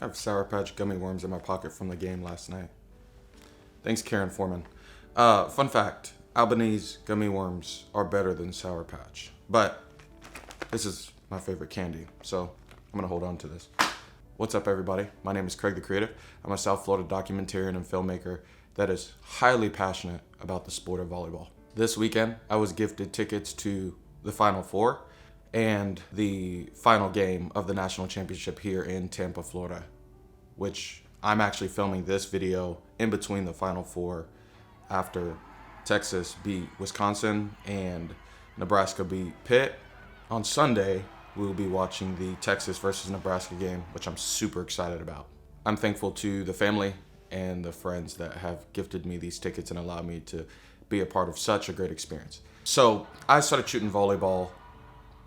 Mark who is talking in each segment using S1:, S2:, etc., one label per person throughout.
S1: I have Sour Patch gummy worms in my pocket from the game last night. Thanks, Karen Foreman. Fun fact, Albanese gummy worms are better than Sour Patch. But this is my favorite candy, so I'm gonna hold on to this. What's up, everybody? My name is Craig the Creative. I'm a South Florida documentarian and filmmaker that is highly passionate about the sport of volleyball. This weekend, I was gifted tickets to the Final Four and the final game of the national championship here in Tampa, Florida, which I'm actually filming this video in between the Final Four after Texas beat Wisconsin and Nebraska beat Pitt. On Sunday, we will be watching the Texas versus Nebraska game, which I'm super excited about. I'm thankful to the family and the friends that have gifted me these tickets and allowed me to be a part of such a great experience. So I started shooting volleyball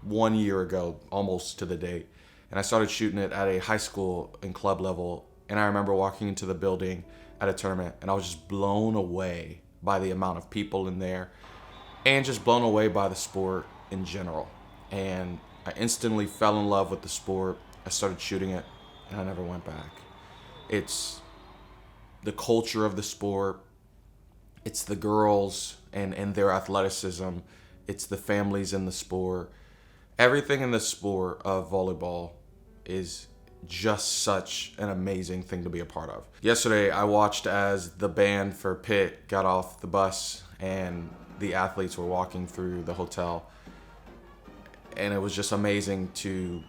S1: 1 year ago, almost to the date. And I started shooting it at a high school and club level. And I remember walking into the building at a tournament and I was just blown away by the amount of people in there and just blown away by the sport in general. And I instantly fell in love with the sport. I started shooting it and I never went back. It's the culture of the sport. It's the girls and their athleticism. It's the families in the sport. Everything in the sport of volleyball is just such an amazing thing to be a part of. Yesterday, I watched as the band for Pitt got off the bus and the athletes were walking through the hotel. And it was just amazing to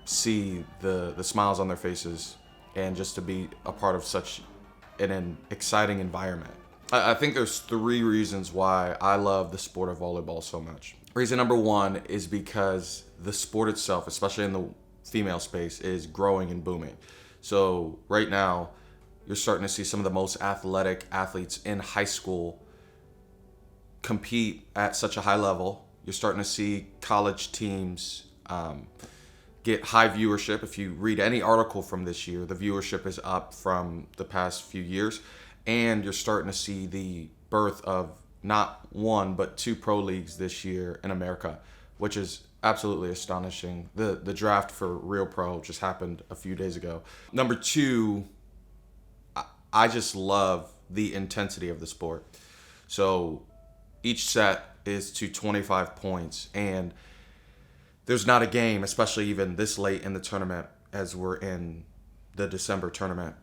S1: see the smiles on their faces and just to be a part of such an exciting environment. I think there's 3 reasons why I love the sport of volleyball so much. Reason number 1 is because the sport itself, especially in the female space, is growing and booming. So right now, you're starting to see some of the most athletic athletes in high school compete at such a high level. You're starting to see college teams get high viewership. If you read any article from this year, the viewership is up from the past few years. And you're starting to see the birth of not 1, but 2 pro leagues this year in America, which is absolutely astonishing. The draft for Real Pro just happened a few days ago. Number 2, I just love the intensity of the sport. So each set is to 25 points, and there's not a game, especially even this late in the tournament as we're in the December tournament,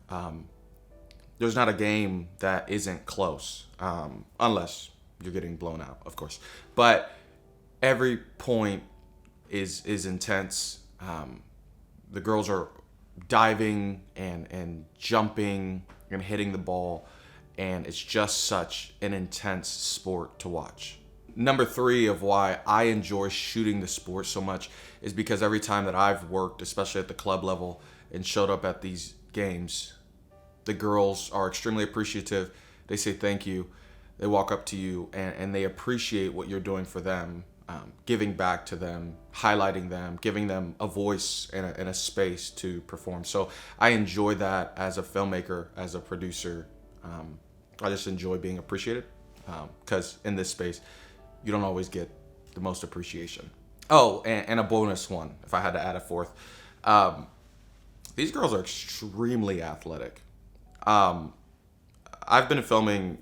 S1: there's not a game that isn't close, unless you're getting blown out, of course. But every point is intense. The girls are diving and jumping and hitting the ball, and it's just such an intense sport to watch. Number 3 of why I enjoy shooting the sport so much is because every time that I've worked, especially at the club level, and showed up at these games, the girls are extremely appreciative. They say thank you. They walk up to you and they appreciate what you're doing for them, giving back to them, highlighting them, giving them a voice and a space to perform. So I enjoy that as a filmmaker, as a producer. I just enjoy being appreciated because in this space, you don't always get the most appreciation. Oh, and a bonus one, if I had to add a 4th. These girls are extremely athletic. I've been filming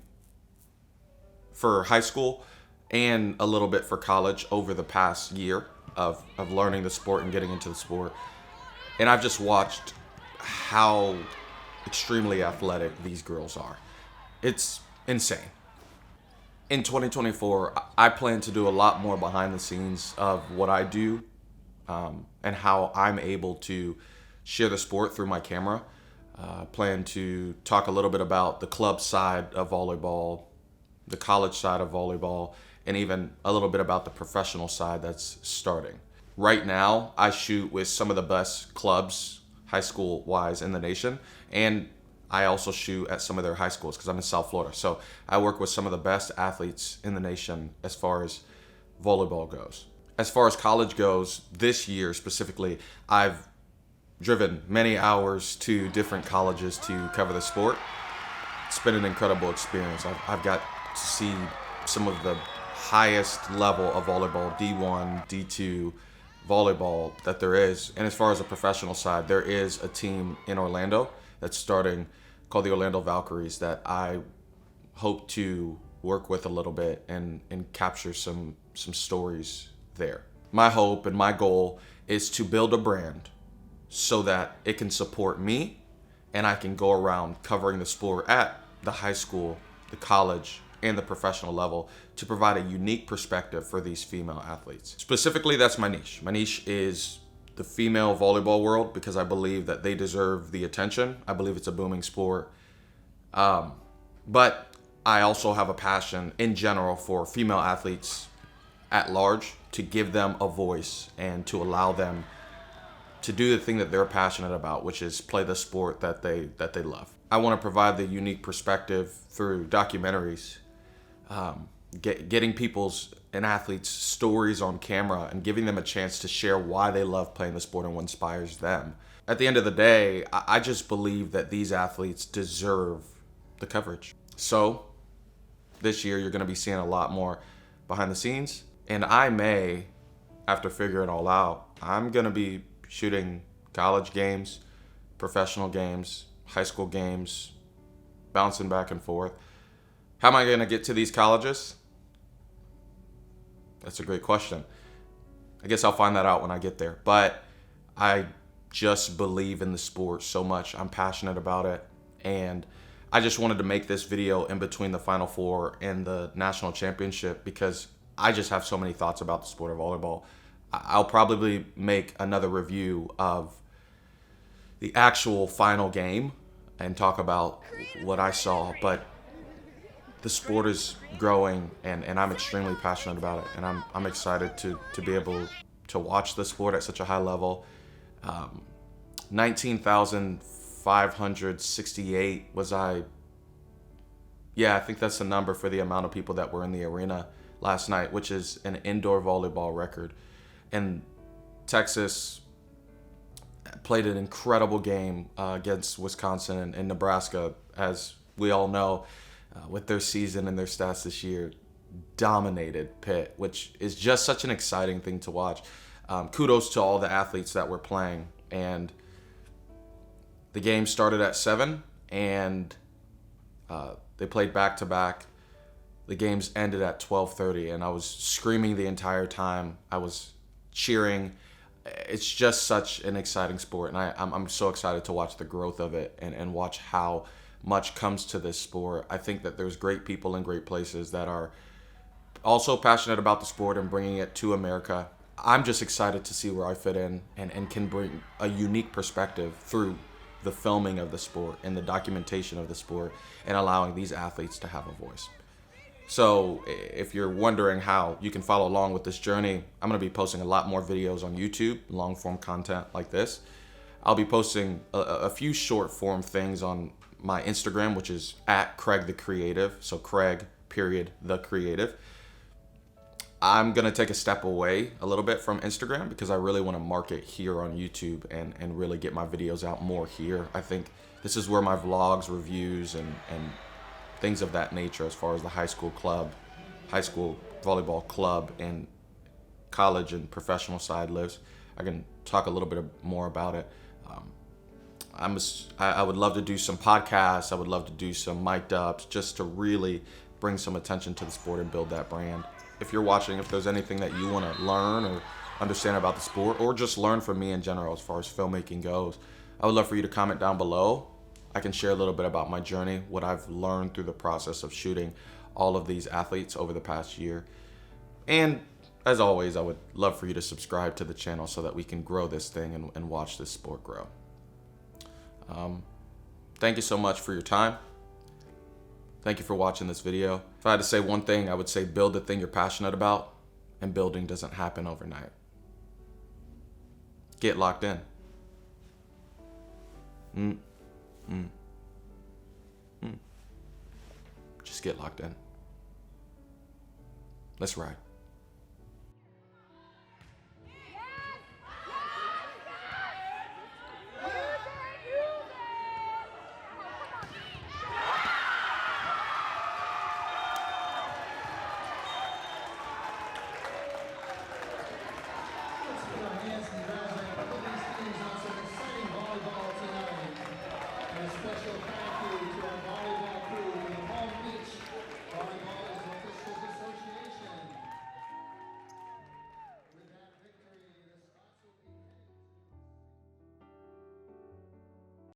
S1: for high school and a little bit for college over the past year of learning the sport and getting into the sport. And I've just watched how extremely athletic these girls are. It's insane. In 2024, I plan to do a lot more behind the scenes of what I do and how I'm able to share the sport through my camera. Plan to talk a little bit about the club side of volleyball, the college side of volleyball, and even a little bit about the professional side that's starting. Right now, I shoot with some of the best clubs, high school-wise, in the nation, and I also shoot at some of their high schools because I'm in South Florida. So I work with some of the best athletes in the nation as far as volleyball goes. As far as college goes, this year specifically, I've driven many hours to different colleges to cover the sport. It's been an incredible experience. I've got to see some of the highest level of volleyball, D1, D2, volleyball that there is. And as far as the professional side, there is a team in Orlando that's starting called the Orlando Valkyries that I hope to work with a little bit and capture some stories there. My hope and my goal is to build a brand so that it can support me and I can go around covering the sport at the high school, the college, and the professional level to provide a unique perspective for these female athletes. Specifically, that's my niche. My niche is the female volleyball world because I believe that they deserve the attention. I believe it's a booming sport. But I also have a passion in general for female athletes at large to give them a voice and to allow them to do the thing that they're passionate about, which is play the sport that they love. I want to provide the unique perspective through documentaries, getting people's and athletes' stories on camera and giving them a chance to share why they love playing the sport and what inspires them. At the end of the day, I just believe that these athletes deserve the coverage. So this year, you're going to be seeing a lot more behind the scenes. And I may, after figuring it all out, I'm going to be shooting college games, professional games, high school games, bouncing back and forth. How am I going to get to these colleges? That's a great question. I guess I'll find that out when I get there. But I just believe in the sport so much. I'm passionate about it. And I just wanted to make this video in between the Final Four and the national championship because I just have so many thoughts about the sport of volleyball. I'll probably make another review of the actual final game and talk about what I saw. But the sport is growing and I'm extremely passionate about it. And I'm excited to be able to watch the sport at such a high level. 19,568 I think that's the number for the amount of people that were in the arena last night, which is an indoor volleyball record. And Texas played an incredible game against Wisconsin and Nebraska, as we all know, with their season and their stats this year, dominated Pitt, which is just such an exciting thing to watch. Kudos to all the athletes that were playing. And the game started at 7, and they played back-to-back. The games ended at 12:30, and I was screaming the entire time. I was cheering. It's just such an exciting sport, and I'm so excited to watch the growth of it and watch how much comes to this sport. I think that there's great people in great places that are also passionate about the sport and bringing it to America. I'm just excited to see where I fit in and can bring a unique perspective through the filming of the sport and the documentation of the sport and allowing these athletes to have a voice. So if you're wondering how you can follow along with this journey, I'm going to be posting a lot more videos on YouTube, long form content like this. I'll be posting a few short form things on my Instagram, which is at Craig the Creative. So Craig, the Creative. I'm going to take a step away a little bit from Instagram because I really want to market here on YouTube and really get my videos out more here. I think this is where my vlogs, reviews, and things of that nature as far as the high school volleyball club and college and professional side lives. I can talk a little bit more about it. I would love to do some podcasts. I would love to do some mic'd ups just to really bring some attention to the sport and build that brand. If you're watching, if there's anything that you want to learn or understand about the sport or just learn from me in general as far as filmmaking goes, I would love for you to comment down below. I can share a little bit about my journey, what I've learned through the process of shooting all of these athletes over the past year. And as always, I would love for you to subscribe to the channel so that we can grow this thing and watch this sport grow. Thank you so much for your time. Thank you for watching this video. If I had to say one thing, I would say build the thing you're passionate about, and building doesn't happen overnight. Get locked in. Just get locked in. Let's ride.